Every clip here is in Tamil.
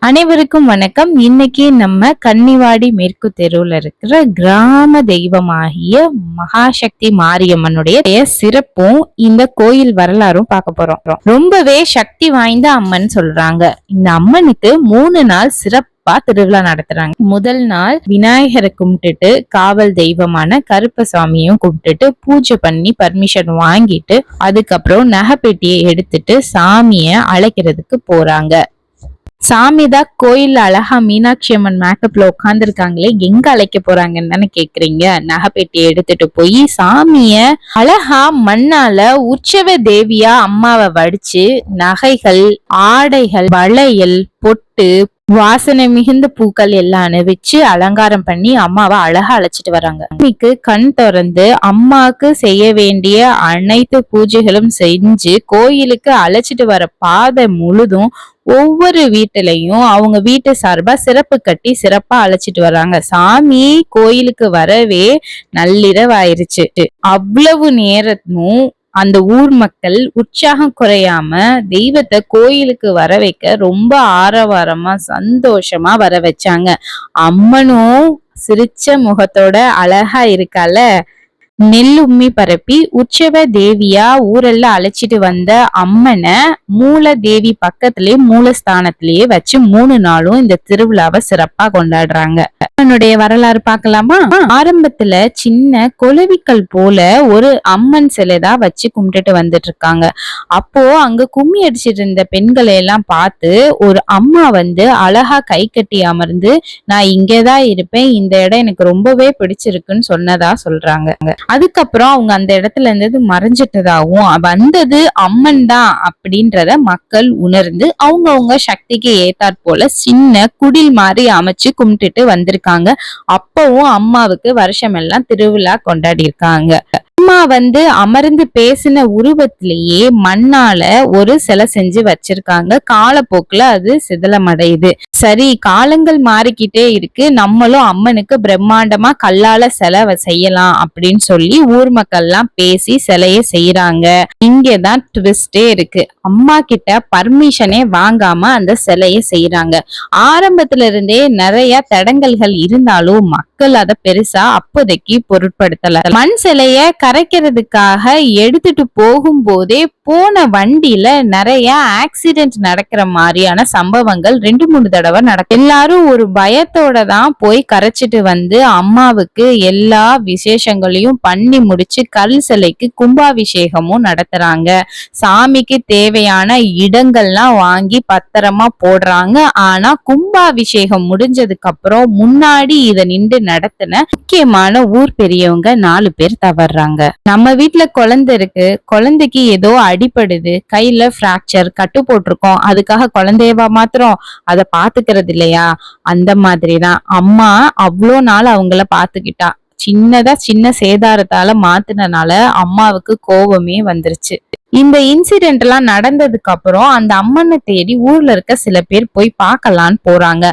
அனைவருக்கும் வணக்கம். இன்னைக்கு நம்ம கன்னிவாடி மேற்கு தெருவுல இருக்கிற கிராம தெய்வமாகிய மகாசக்தி மாரியம்மனுடைய சிறப்பும் இந்த கோயில் வரலாறும் பார்க்க போறோம். ரொம்பவே சக்தி வாய்ந்த அம்மன் சொல்றாங்க. இந்த அம்மனுக்கு 3 நாள் சிறப்பா திருவிழா நடத்துறாங்க. முதல் நாள் விநாயகரை கும்பிட்டுட்டு காவல் தெய்வமான கருப்பசாமியும் கும்பிட்டுட்டு பூஜை பண்ணி பர்மிஷன் வாங்கிட்டு அதுக்கப்புறம் நகைப்பெட்டியை எடுத்துட்டு சாமிய அழைக்கிறதுக்கு போறாங்க. சாமிதான் கோயில்ல அழகா மீனாட்சி அம்மன் மேக்கப்ல உட்கார்ந்துருக்காங்களே, எங்க அழைக்க போறாங்கன்னு தானே கேக்குறீங்க. நகைப்பெட்டியை எடுத்துட்டு போய் சாமிய அழகா மண்ணால உற்சவ தேவியா அம்மாவை வடிச்சு நகைகள், ஆடைகள், வளையல், பொட்டு, வாசனை மிகுந்த பூக்கள் எல்லாம் அணிவிச்சு அலங்காரம் பண்ணி அம்மாவை அழகா அழைச்சிட்டு வராங்க. சாமிக்கு கண் திறந்து அம்மாவுக்கு செய்ய வேண்டிய அனைத்து பூஜைகளும் செஞ்சு கோயிலுக்கு அழைச்சிட்டு வர பாதை முழுதும் ஒவ்வொரு வீட்டுலயும் அவங்க வீட்டு சார்பா சிறப்பு கட்டி சிறப்பா அழைச்சிட்டு வர்றாங்க. சாமி கோயிலுக்கு வரவே நள்ளிரவு ஆயிருச்சு. அவ்வளவு நேரமும் அந்த ஊர் மக்கள் உற்சாகம் குறையாம தெய்வத்தை கோயிலுக்கு வர வைக்க ரொம்ப ஆரவாரமா சந்தோஷமா வர வச்சாங்க. அம்மனும் சிரிச்ச முகத்தோட அழகா இருக்கால, நெல்லும்மி பரப்பி உற்சவ தேவியா ஊரெல்லாம் அழைச்சிட்டு வந்த அம்மனை மூல தேவி பக்கத்திலேயே மூலஸ்தானத்திலேயே வச்சு 3 நாளும் இந்த திருவிழாவை சிறப்பா கொண்டாடுறாங்க. அம்மனுடைய வரலாறு பார்க்கலாமா? ஆரம்பத்துல சின்ன கொலவிக்கல் போல ஒரு அம்மன் சிலைதான் வச்சு கும்பிட்டுட்டு வந்துட்டு இருக்காங்க. அப்போ அங்க கும்மி அடிச்சிட்டு இருந்த பெண்களை எல்லாம் பார்த்து ஒரு அம்மா வந்து அழகா கை கட்டி அமர்ந்து, நான் இங்கேதான் இருப்பேன், இந்த இடம் எனக்கு ரொம்பவே பிடிச்சிருக்குன்னு சொன்னதா சொல்றாங்க. அதுக்கப்புறம் அவங்க அந்த இடத்துல இருந்தது மறைஞ்சிட்டதாகவும் வந்தது அம்மன் தான் அப்படின்றத மக்கள் உணர்ந்து அவங்கவுங்க சக்திக்கு ஏத்தாற் போல சின்ன குடில் மாதிரி அமைச்சு கும்பிட்டுட்டு வந்திருக்காங்க. அப்பவும் அம்மாவுக்கு வருஷமெல்லாம் திருவிழா கொண்டாடி இருக்காங்க. அம்மா வந்து அமர்ந்து பேசின உருவத்திலேயே மண்ணால ஒரு சிலை செஞ்சு வச்சிருக்காங்க. காலப்போக்குல அது சிதலமடையுது. சரி, காலங்கள் மாறிக்கிட்டே இருக்கு, நம்மளும் அம்மனுக்கு பிரம்மாண்டமா கல்லால சிலை செய்யலாம் அப்படின்னு சொல்லி ஊர் மக்கள் எல்லாம் பேசி சிலையை செய்யறாங்க. இங்கதான் ட்விஸ்டே இருக்கு. அம்மா கிட்ட பர்மிஷனே வாங்காம அந்த சிலையை செய்யறாங்க. ஆரம்பத்துல இருந்தே நிறைய தடங்கல்கள் இருந்தாலும் மக்கள் அதை பெருசா அப்போதைக்கு பொருட்படுத்தல. மண் சிலைய கரைக்கிறதுக்காக எடுத்துட்டு போகும்போதே போன வண்டியில நிறைய ஆக்சிடென்ட் நடக்கிற மாதிரியான சம்பவங்கள் 2-3 தடவை நடக்கும். எல்லாரும் ஒரு பயத்தோட தான் போய் கரைச்சிட்டு வந்து அம்மாவுக்கு எல்லா விசேஷங்களையும் பண்ணி முடிச்சு கல் சிலைக்கு கும்பாபிஷேகமும் நடத்துறாங்க. சாமிக்கு தேவையான இடங்கள்லாம் வாங்கி பத்திரமா போடுறாங்க. ஆனா கும்பாபிஷேகம் முடிஞ்சதுக்கு அப்புறம் முன்னாடி இத நின்று நடத்தின முக்கியமான ஊர் பெரியவங்க 4 பேர் தவறுறாங்க. நம்ம வீட்டுல குழந்தை இருக்கு, குழந்தைக்கு ஏதோ அடிபடுது, கையில பிராக்சர், கட்டு போட்டிருக்கோம், அதுக்காக குழந்தையவா மாத்திரம் அதை பாத்துக்கிறது இல்லையா? அந்த மாதிரிதான் அம்மா அவ்வளோ நாள் அவங்கள பாத்துக்கிட்டா. சின்ன சேதாரத்தால மாத்தினால அம்மாவுக்கு கோபமே வந்துருச்சு. இந்த இன்சிடென்ட் எல்லாம் நடந்ததுக்கு அப்புறம் அந்த அம்மனை தேடி ஊர்ல இருக்க சில பேர் போய் பார்க்கலான்னு போறாங்க.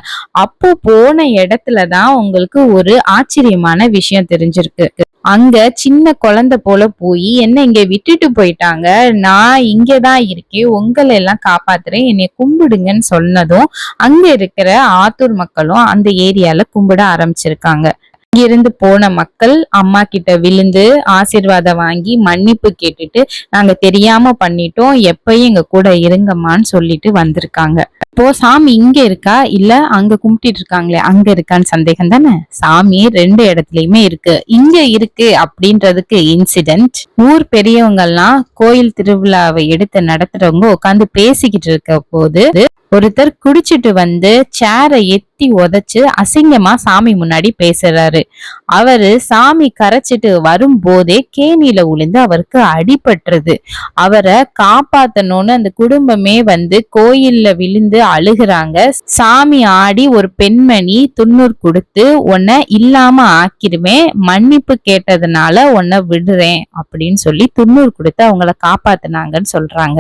அப்போ போன இடத்துலதான் உங்களுக்கு ஒரு ஆச்சரியமான விஷயம் தெரிஞ்சிருக்கு. அங்க சின்ன குழந்தை போல போய் என்ன இங்க விட்டுட்டு போயிட்டாங்க, நான் இங்கதான் இருக்கேன், உங்களை எல்லாம் காப்பாத்துறேன், என்னை கும்பிடுங்கன்னு சொன்னதும் அங்க இருக்கிற ஆத்தூர் மக்களும் அந்த ஏரியால கும்பிட ஆரம்பிச்சிருக்காங்க. இங்கிருந்து போன மக்கள் அம்மா கிட்ட விழுந்து ஆசீர்வாதம் வாங்கி மன்னிப்பு கேட்டுட்டு, நாங்க தெரியாம பண்ணிட்டோம், எப்பயும் எங்க கூட இருங்கம்மான்னு சொல்லிட்டு வந்திருக்காங்க. இப்போ சாமி இங்க இருக்கா இல்ல அங்க கும்பிட்டு இருக்காங்களே அங்க இருக்கான்னு சந்தேகம் தானே? சாமி 2 இடத்துலயுமே இருக்கு. இங்க இருக்கு அப்படின்றதுக்கு இன்சிடென்ட், ஊர் பெரியவங்க எல்லாம் கோயில் திருவிழாவை எடுத்து நடத்துறவங்க உட்காந்து பேசிக்கிட்டு இருக்க போது ஒருத்தர் குடிச்சிட்டு வந்து சேரை எத்தி உதைச்சு அசிங்கமா சாமி முன்னாடி பேசுறாரு. அவரு சாமி கரைச்சிட்டு வரும்போதே கேணியில விழுந்து அவருக்கு அடிபட்டுருது. அவரை காப்பாத்தணும்னு அந்த குடும்பமே வந்து கோயில்ல விழுந்து அழுகுறாங்க. சாமி ஆடி ஒரு பெண்மணி துண்ணூர் கொடுத்து உன்னை இல்லாம ஆக்கிடுவேன், மன்னிப்பு கேட்டதுனால உன்னை விடுறேன் அப்படின்னு சொல்லி துண்ணூர் கொடுத்து அவங்கள காப்பாத்தினாங்கன்னு சொல்றாங்க.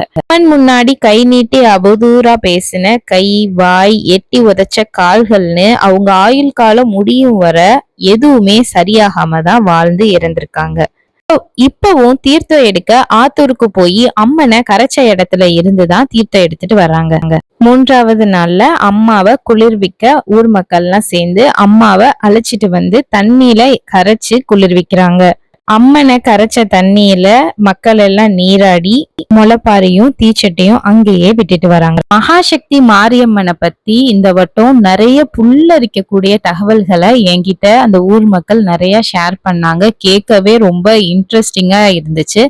முன்னாடி கை நீட்டி அவதூறா பேசின கை, வாய், எட்டி உதைச்ச கால்கள்னு அவங்க ஆயுள் காலம் முடியும் வர எதுவுமே சரியாகாம தான் வாழ்ந்து இறந்திருக்காங்க. இப்பவும் தீர்த்தம் எடுக்க ஆத்தூருக்கு போய் அம்மனை கரைச்ச இடத்துல இருந்துதான் தீர்த்தம் எடுத்துட்டு வர்றாங்க. 3வது நாள்ல அம்மாவை குளிர்விக்க ஊர் மக்கள்லாம் சேர்ந்து அம்மாவை அழைச்சிட்டு வந்து தண்ணியில கரைச்சு குளிர்விக்கிறாங்க. அம்மனை கரைச்ச தண்ணியில மக்கள் எல்லாம் நீராடி முளைப்பாரியும் தீச்சட்டையும் அங்கேயே விட்டுட்டு வராங்க. மகாசக்தி மாரியம்மனை பத்தி இந்த வட்டம் நிறைய புல்லரிக்கக்கூடிய தகவல்களை என்கிட்ட அந்த ஊர் மக்கள் நிறைய ஷேர் பண்ணாங்க. கேட்கவே ரொம்ப இன்ட்ரெஸ்டிங்கா இருந்துச்சு.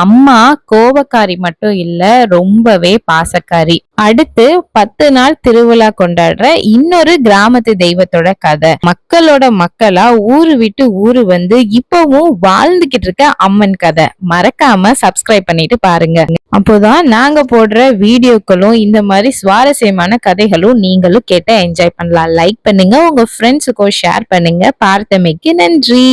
அம்மா கோபக்காரி மட்டும் இல்ல, ரொம்பவே பாசக்காரி. அடுத்து 10 நாள் திருவிழா கொண்டாடுற இன்னொரு கிராமத்து தெய்வத்தோட கதை. மக்களோட மக்களா ஊரு விட்டு ஊரு வந்து இப்பவும் வாழ்ந்துகிட்டு இருக்க அம்மன் கதை. மறக்காம சப்ஸ்கிரைப் பண்ணிட்டு பாருங்க. அப்போதான் நாங்க போடுற வீடியோக்களும் இந்த மாதிரி சுவாரஸ்யமான கதைகளும் நீங்களும் கேட்டு என்ஜாய் பண்ணலாம். லைக் பண்ணுங்க, உங்க ஃப்ரெண்ட்ஸுக்கும் ஷேர் பண்ணுங்க. பார்த்தமைக்கு நன்றி.